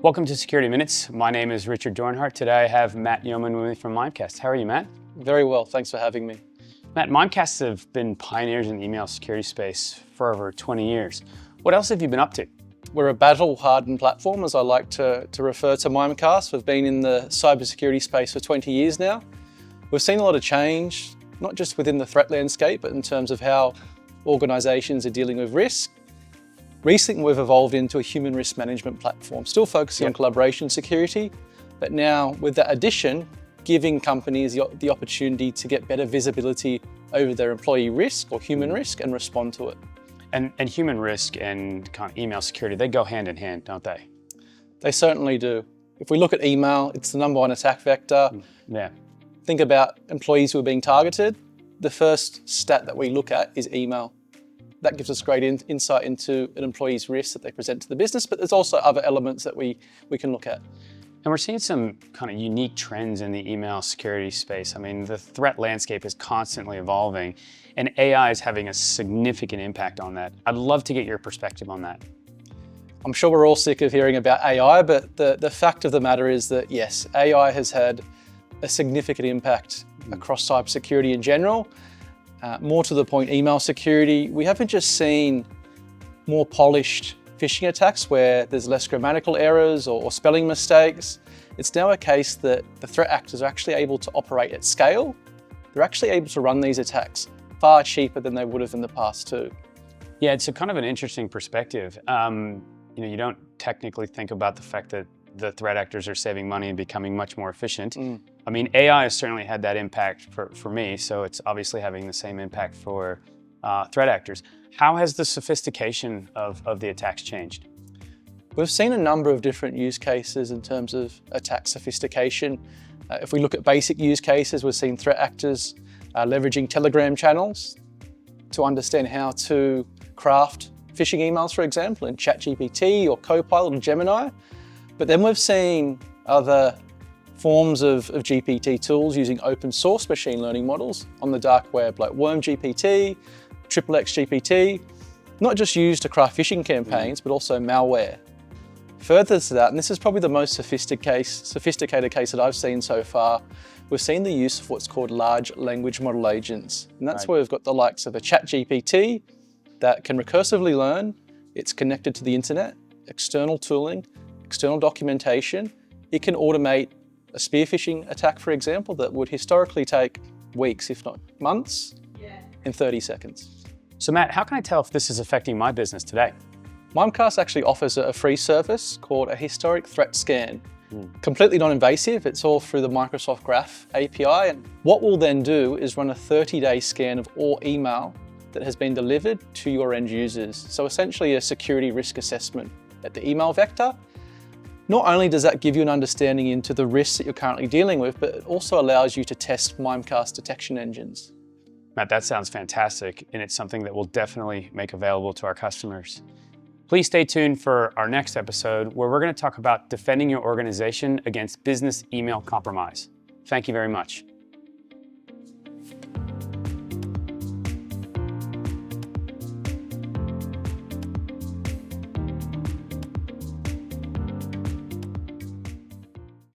Welcome to Security Minutes. My name is Richard Dornhart. Today I have Matt Yeoman with me from Mimecast. How are you, Matt? Very well, thanks for having me. Matt, Mimecast have been pioneers in the email security space for over 20 years. What else have you been up to? We're a battle-hardened platform, as I like to refer to Mimecast. We've been in the cybersecurity space for 20 years now. We've seen a lot of change, not just within the threat landscape, but in terms of how organisations are dealing with risk. Recently, we've evolved into a human risk management platform, still focusing on collaboration security, but now with that addition, giving companies the opportunity to get better visibility over their employee risk or human risk and respond to it. And human risk and kind of email security, they go hand in hand, don't they? They certainly do. If we look at email, it's the #1 attack vector. Think about employees who are being targeted. The first stat that we look at is email. That gives us great insight into an employee's risk that they present to the business, but there's also other elements that we can look at. And we're seeing some kind of unique trends in the email security space. I mean, the threat landscape is constantly evolving and AI is having a significant impact on that. I'd love to get your perspective on that. I'm sure we're all sick of hearing about AI, but the fact of the matter is that yes, AI has had a significant impact across cybersecurity in general. More to the point, email security, we haven't just seen more polished phishing attacks where there's less grammatical errors or spelling mistakes. It's now a case that the threat actors are actually able to operate at scale. They're actually able to run these attacks far cheaper than they would have in the past too. Yeah, it's a kind of an interesting perspective. You don't technically think about the fact that the threat actors are saving money and becoming much more efficient. I mean, AI has certainly had that impact for me, so it's obviously having the same impact for threat actors. How has the sophistication of the attacks changed? We've seen a number of different use cases in terms of attack sophistication. If we look at basic use cases, we've seen threat actors leveraging Telegram channels to understand how to craft phishing emails, for example, in ChatGPT or Copilot or Gemini. But then we've seen other forms of GPT tools using open source machine learning models on the dark web, like WormGPT, XXX not just used to craft phishing campaigns, but also malware. Further to that, and this is probably the most sophisticated case that I've seen so far, we've seen the use of what's called large language model agents. And that's where we've got the likes of a ChatGPT that can recursively learn. It's connected to the internet, external tooling, external documentation. It can automate a spear phishing attack, for example, that would historically take weeks, if not months, in 30 seconds. So Matt, how can I tell if this is affecting my business today? Mimecast actually offers a free service called a historic threat scan. Completely non-invasive, it's all through the Microsoft Graph API. And what we'll then do is run a 30-day scan of all email that has been delivered to your end users. So essentially a security risk assessment at the email vector. Not only does that give you an understanding into the risks that you're currently dealing with, but it also allows you to test Mimecast detection engines. Matt, that sounds fantastic, and it's something that we'll definitely make available to our customers. Please stay tuned for our next episode, where we're going to talk about defending your organization against business email compromise. Thank you very much.